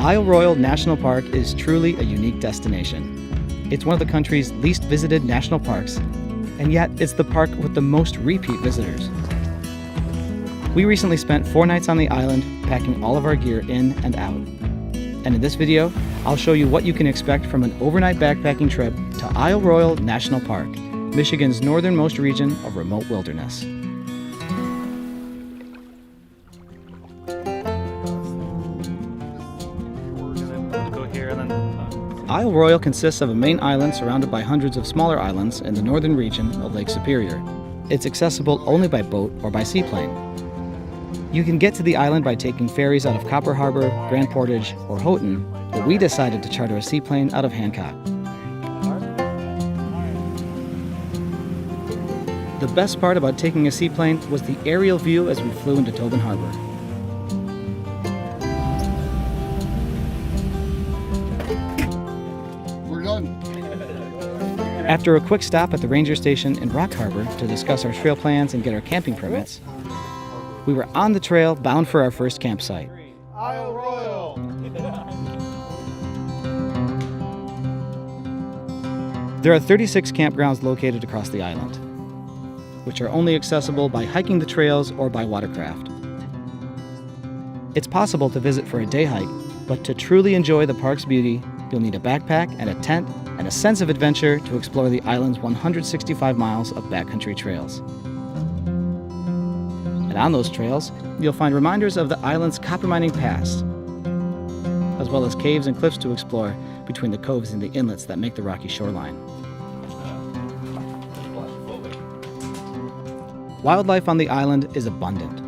Isle Royale National Park is truly a unique destination. It's one of the country's least visited national parks, and yet it's the park with the most repeat visitors. We recently spent 4 nights on the island, packing all of our gear in and out. And in this video, I'll show you what you can expect from an overnight backpacking trip to Isle Royale National Park, Michigan's northernmost region of remote wilderness. Isle Royale consists of a main island surrounded by hundreds of smaller islands in the northern region of Lake Superior. It's accessible only by boat or by seaplane. You can get to the island by taking ferries out of Copper Harbor, Grand Portage, or Houghton, but we decided to charter a seaplane out of Hancock. The best part about taking a seaplane was the aerial view as we flew into Tobin Harbor. After a quick stop at the ranger station in Rock Harbor to discuss our trail plans and get our camping permits, we were on the trail bound for our first campsite. Isle Royale! There are 36 campgrounds located across the island, which are only accessible by hiking the trails or by watercraft. It's possible to visit for a day hike, but to truly enjoy the park's beauty, you'll need a backpack and a tent and a sense of adventure to explore the island's 165 miles of backcountry trails. And on those trails, you'll find reminders of the island's copper mining past, as well as caves and cliffs to explore between the coves and the inlets that make the rocky shoreline. Wildlife on the island is abundant.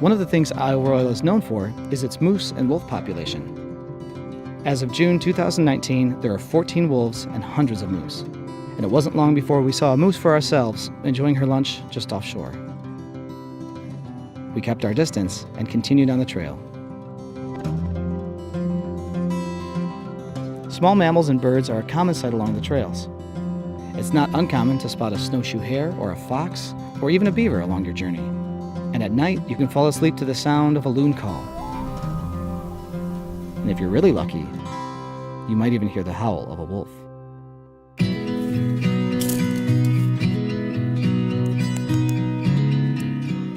One of the things Isle Royale is known for is its moose and wolf population. As of June 2019, there are 14 wolves and hundreds of moose. And it wasn't long before we saw a moose for ourselves, enjoying her lunch just offshore. We kept our distance and continued on the trail. Small mammals and birds are a common sight along the trails. It's not uncommon to spot a snowshoe hare or a fox or even a beaver along your journey. And at night, you can fall asleep to the sound of a loon call. And if you're really lucky, you might even hear the howl of a wolf.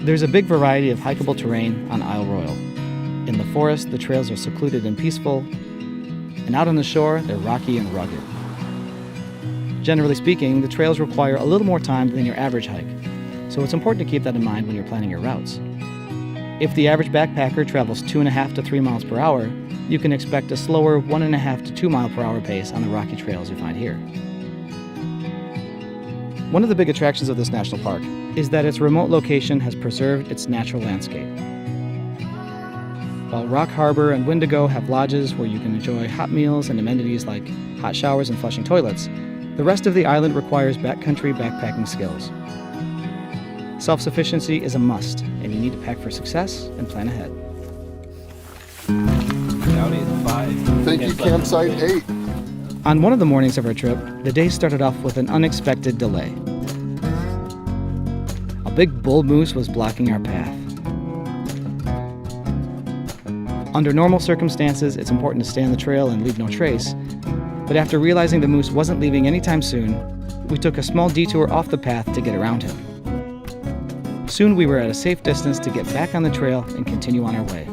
There's a big variety of hikeable terrain on Isle Royale. In the forest, the trails are secluded and peaceful, and out on the shore, they're rocky and rugged. Generally speaking, the trails require a little more time than your average hike, so it's important to keep that in mind when you're planning your routes. If the average backpacker travels 2.5 to 3 miles per hour, you can expect a slower 1.5 to 2 mile per hour pace on the rocky trails you find here. One of the big attractions of this national park is that its remote location has preserved its natural landscape. While Rock Harbor and Wendigo have lodges where you can enjoy hot meals and amenities like hot showers and flushing toilets, the rest of the island requires backcountry backpacking skills. Self-sufficiency is a must, and you need to pack for success and plan ahead. Thank you, Campsite 8. On one of the mornings of our trip, the day started off with an unexpected delay. A big bull moose was blocking our path. Under normal circumstances, it's important to stay on the trail and leave no trace, but after realizing the moose wasn't leaving anytime soon, we took a small detour off the path to get around him. Soon we were at a safe distance to get back on the trail and continue on our way.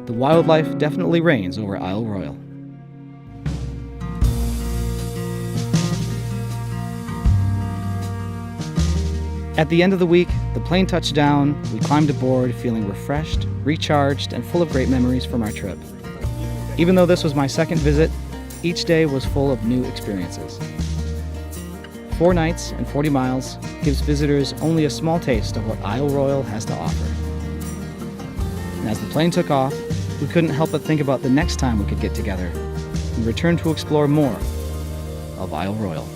The wildlife definitely reigns over Isle Royale. At the end of the week, the plane touched down, we climbed aboard feeling refreshed, recharged, and full of great memories from our trip. Even though this was my second visit, each day was full of new experiences. 4 nights and 40 miles gives visitors only a small taste of what Isle Royale has to offer. And as the plane took off, we couldn't help but think about the next time we could get together and return to explore more of Isle Royale.